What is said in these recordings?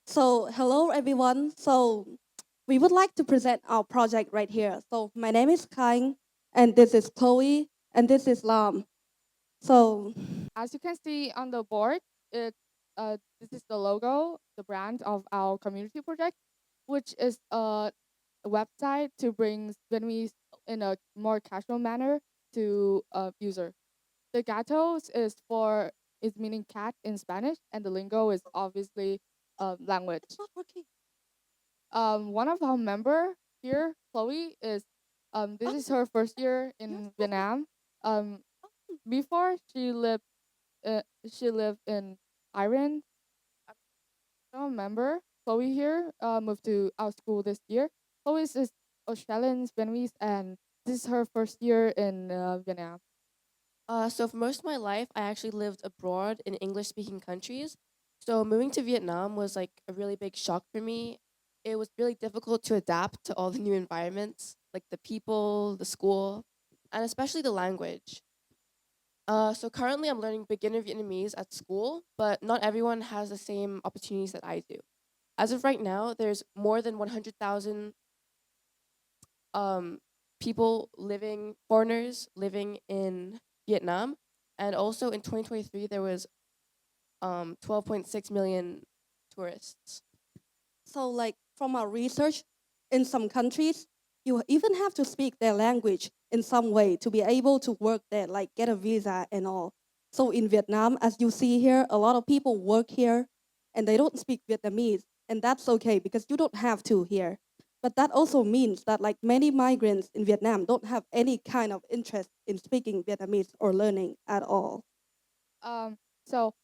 So, hello everyone. We would like to present our project right here. So, my name is Kain, and this is Chloe, and this is Lam. So, As you can see on the board, this is the logo, the brand of our community project, which is a website to bring Vietnamese in a more casual manner to a user. The gatos is meaning cat in Spanish, and the lingo is obviously language. not working. One of our member here, Chloe, is this is her first year Yes, in Vietnam. Um, Before she lived in Ireland. I don't remember. Chloe here moved to our school this year. Chloe is Australian, Vietnamese, and this is her first year in Vietnam. So for most of my life, I actually lived abroad in English-speaking countries. So moving to Vietnam was like a really big shock for me. It was really difficult to adapt to all the new environments, like the people, the school, and especially the language. So currently, I'm learning beginner Vietnamese at school, but not everyone has the same opportunities that I do. As of right now, there's more than 100,000 um, foreigners living in Vietnam. And also in 2023, there was 12.6 million tourists. so like from our research, in some countries, you even have to speak their language in some way to be able to work there, like get a visa and all. So in Vietnam, as you see here, a lot of people work here and they don't speak Vietnamese, and that's okay because you don't have to here. But that also means that like many migrants in Vietnam don't have any kind of interest in speaking Vietnamese or learning at all. So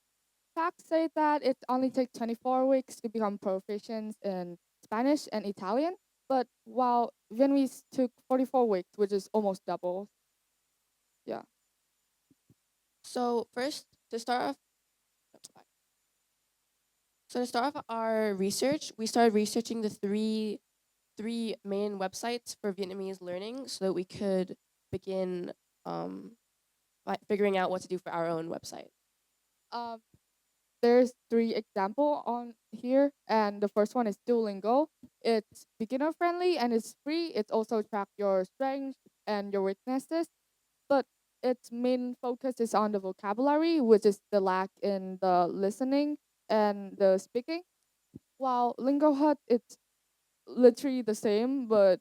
facts say that it only takes 24 weeks to become proficient in Spanish and Italian, but while Vietnamese took 44 weeks, which is almost double. Yeah. So first, to start off, to start off our research, we started researching the three main websites for Vietnamese learning, so that we could begin um, figuring out what to do for our own website. Um, there's three example on here, and the first one is Duolingo. It's beginner friendly and it's free. It also track your strengths and your weaknesses, but its main focus is on the vocabulary, which is the lack in the listening and the speaking. While Lingo Hut, it's literally the same, but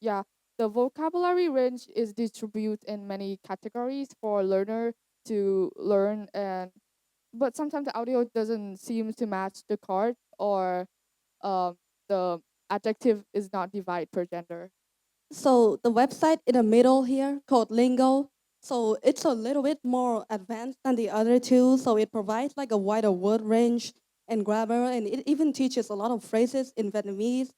yeah, the vocabulary range is distributed in many categories for learner to learn, and but sometimes the audio doesn't seem to match the chord, or um, the adjective is not divided per gender. So the website in the middle here called Lingo. So it's a little bit more advanced than the other two. So it provides like a wider word range and grammar, and it even teaches a lot of phrases in Vietnamese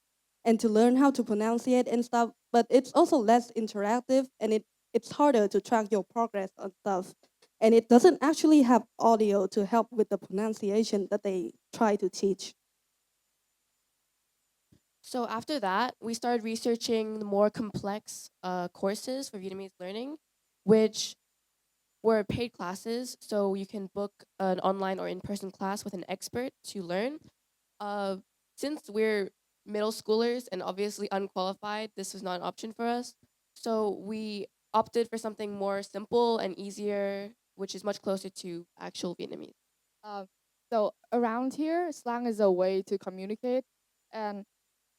and to learn how to pronounce it and stuff. But it's also less interactive, and it's harder to track your progress on stuff. And it doesn't actually have audio to help with the pronunciation that they try to teach. So after that, we started researching the more complex courses for Vietnamese learning, which were paid classes. So you can book an online or in-person class with an expert to learn. Uh, since we're middle schoolers and obviously unqualified, this was not an option for us. So we opted for something more simple and easier, which is much closer to actual Vietnamese. Um, so around here, slang is a way to communicate, and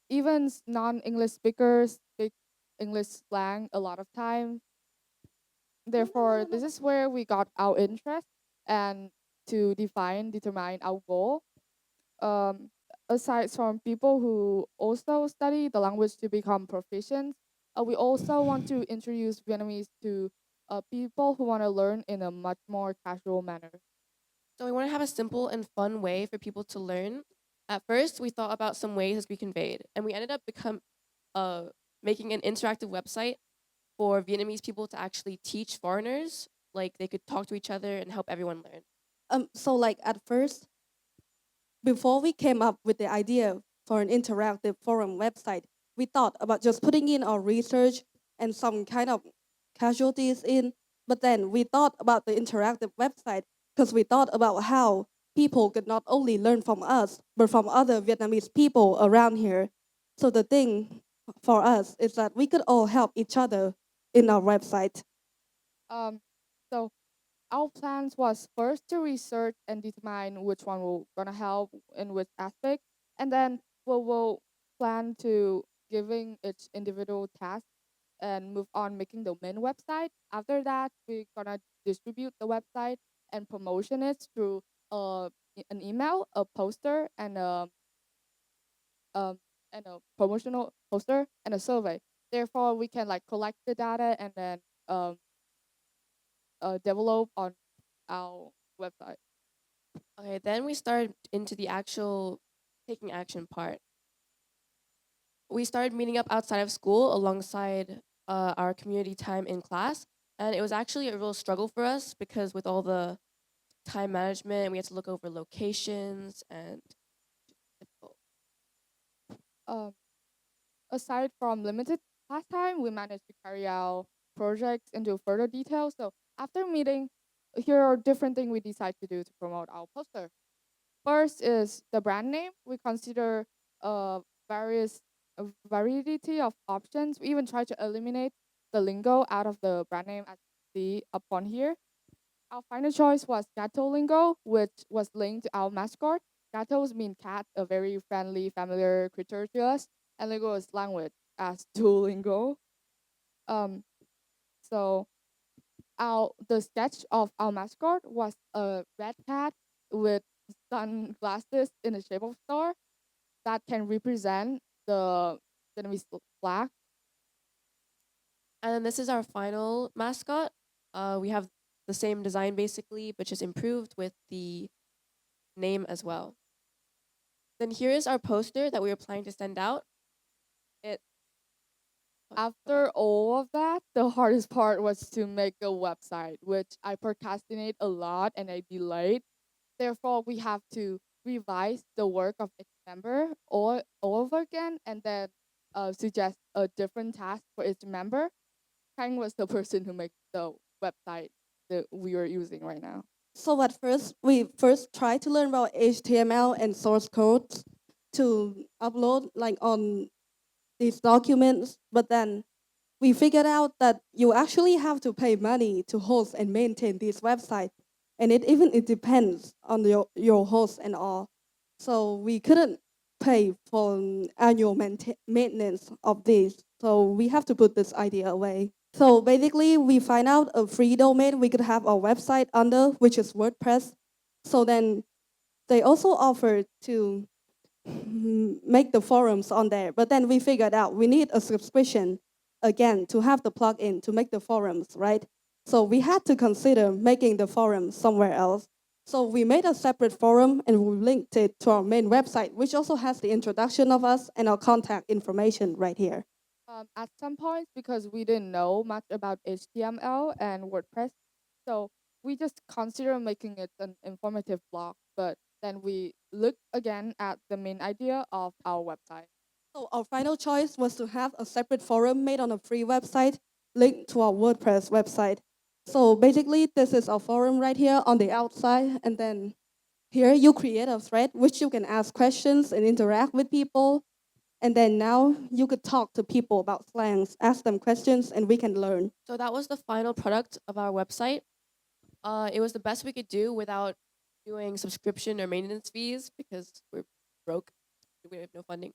even non-English speakers speak English slang a lot of time. Therefore, this is where we got our interest and to determine our goal. Um, Aside from people who also study the language to become proficient, we also want to introduce Vietnamese to people who want to learn in a much more casual manner. So we want to have a simple and fun way for people to learn. At first, we thought about some ways this could be conveyed, and we ended up uh, making an interactive website for Vietnamese people to actually teach foreigners. Like they could talk to each other and help everyone learn. So like at first, before we came up with the idea for an interactive forum website, we thought about just putting in our research and some kind of casualties in. But then we thought about the interactive website because we thought about how people could not only learn from us, but from other Vietnamese people around here. So the thing for us is that we could all help each other in our website. Um, so our plans was first to research and determine which one will gonna help in which aspect, and then we will plan to giving each individual task and move on making the main website. After that, we're gonna distribute the website and promotion it through an email, a poster, um, and a promotional poster and a survey. Therefore, we can like collect the data and then um, develop on our website. Okay, then we started into the actual taking action part. We started meeting up outside of school alongside our community time in class, and it was actually a real struggle for us because with all the time management, we had to look over locations and difficult. Um, Aside from limited class time, we managed to carry out projects into further detail. So after meeting, here are different things we decide to do to promote our poster. First is the brand name. We consider various a variety of options. We even try to eliminate the lingo out of the brand name as you see upon here. Our final choice was GatoLinguo, which was linked to our mascot. Gatos mean cat, a very friendly, familiar creature to us, and lingo is language, as Duolingo. Um, so the sketch of our mascot was a red cat with sunglasses in the shape of star that can represent the Vietnamese flag. And then this is our final mascot. We have the same design basically, but just improved with the name as well. Then here is our poster that we were planning to send out. It After all of that, the hardest part was to make a website, which I procrastinate a lot and I delayed. Therefore, we have to revise the work of each member all over again and then suggest a different task for each member. Kang was the person who made the website that we are using right now. So at first, we first tried to learn about HTML and source codes to upload like on these documents, but then we figured out that you actually have to pay money to host and maintain this website, and it depends on your host and all. So we couldn't pay for annual maintenance of this, so we have to put this idea away. So basically, we find out a free domain we could have our website under, which is WordPress. So then they also offered to make the forums on there. But then we figured out we need a subscription again to have the plugin to make the forums, right? So we had to consider making the forum somewhere else. So we made a separate forum and we linked it to our main website, which also has the introduction of us and our contact information right here. At some point, because we didn't know much about HTML and WordPress, so we just consider making it an informative blog. But then we look again at the main idea of our website. So our final choice was to have a separate forum made on a free website linked to our WordPress website. So basically, this is our forum right here on the outside, and then here you create a thread which you can ask questions and interact with people. And then now you could talk to people about slangs, ask them questions, and we can learn. So that was the final product of our website. It was the best we could do without doing subscription or maintenance fees because we're broke. We have no funding.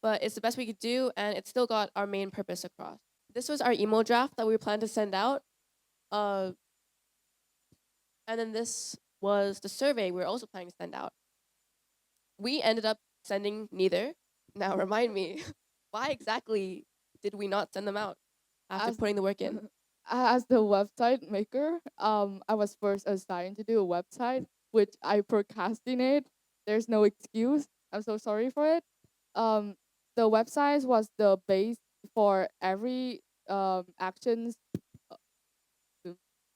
But it's the best we could do, and it still got our main purpose across. This was our email draft that we planned to send out. And then this was the survey we were also planning to send out. We ended up sending neither. Now remind me, why exactly did we not send them out after As- putting the work in? As the website maker, I was first assigned to do a website, which I procrastinate. There's no excuse. I'm so sorry for it. Um, the website was the base for every actions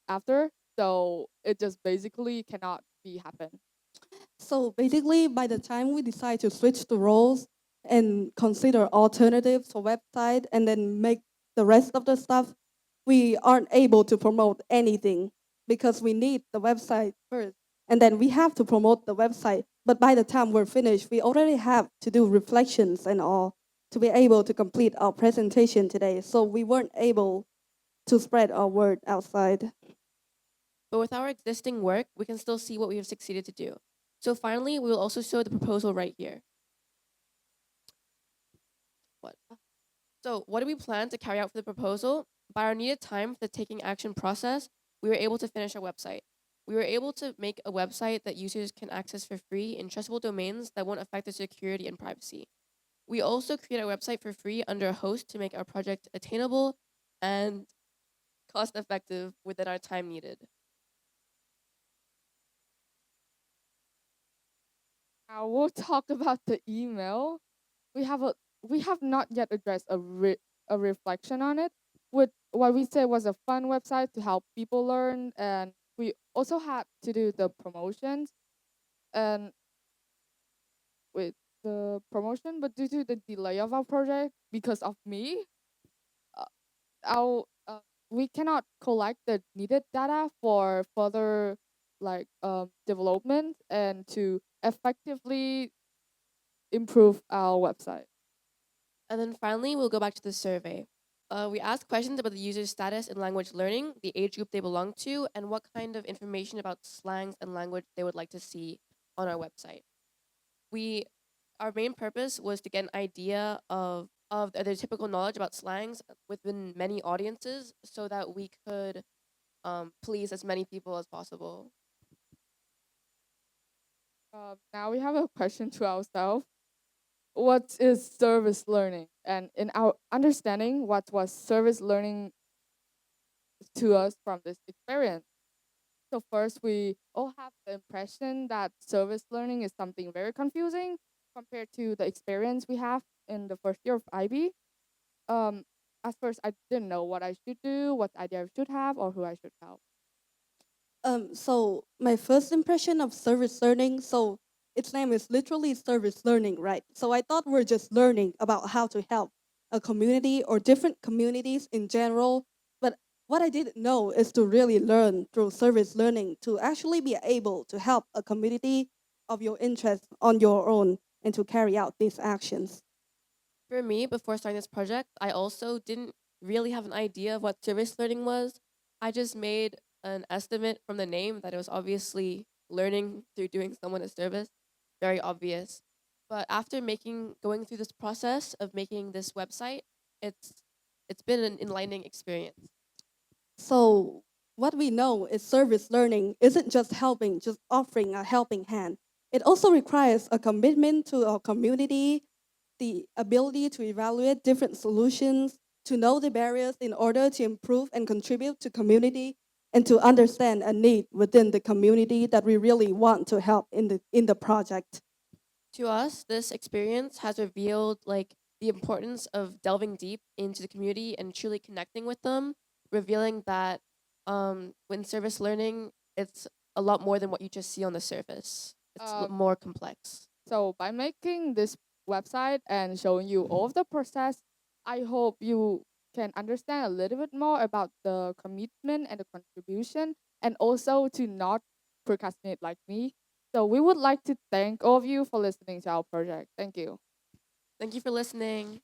after, so it just basically cannot be happen. So basically, by the time we decide to switch the roles and consider alternatives for website and then make the rest of the stuff, we aren't able to promote anything because we need the website first. and then we have to promote the website. But by the time we're finished, we already have to do reflections and all to be able to complete our presentation today. So we weren't able to spread our word outside. But with our existing work, we can still see what we have succeeded to do. So finally, we will also show the proposal right here. So what do we plan to carry out for the proposal? By our needed time for the taking action process, we were able to finish our website. We were able to make a website that users can access for free in trustable domains that won't affect their security and privacy. We also create our website for free under a host to make our project attainable and cost effective within our time needed. Now we'll talk about the email. We have not yet addressed a reflection on it. With what we said was a fun website to help people learn, and we also had to do the promotions and with the promotion, but due to the delay of our project because of me, uh, our we cannot collect the needed data for further development and to effectively improve our website. And then finally, we'll go back to the survey. We asked questions about the user's status in language learning, the age group they belong to, and what kind of information about slangs and language they would like to see on our website. Our main purpose was to get an idea of their typical knowledge about slangs within many audiences so that we could please as many people as possible. Now we have a question to ourselves. What is service learning? And in our understanding, what was service learning to us from this experience? So first, we all have the impression that service learning is something very confusing compared to the experience we have in the first year of IB. At first, I didn't know what I should do, what idea I should have, or who I should help. So my first impression of service learning, so its name is literally service learning, right? So I thought we're just learning about how to help a community or different communities in general. But what I didn't know is to really learn through service learning to actually be able to help a community of your interest on your own and to carry out these actions. For me, before starting this project, I also didn't really have an idea of what service learning was. I just made an estimate from the name that it was obviously learning through doing someone a service, very obvious. But after going through this process of making this website, it's been an enlightening experience. So what we know is service learning isn't just helping, just offering a helping hand. It also requires a commitment to our community, the ability to evaluate different solutions, to know the barriers in order to improve and contribute to community, and to understand a need within the community that we really want to help in the project. To us, this experience has revealed the importance of delving deep into the community and truly connecting with them, revealing that when service learning, it's a lot more than what you just see on the surface. It's more complex. So by making this website and showing you all of the process, I hope you can understand a little bit more about the commitment and the contribution, and also to not procrastinate like me. So we would like to thank all of you for listening to our project. Thank you. Thank you for listening.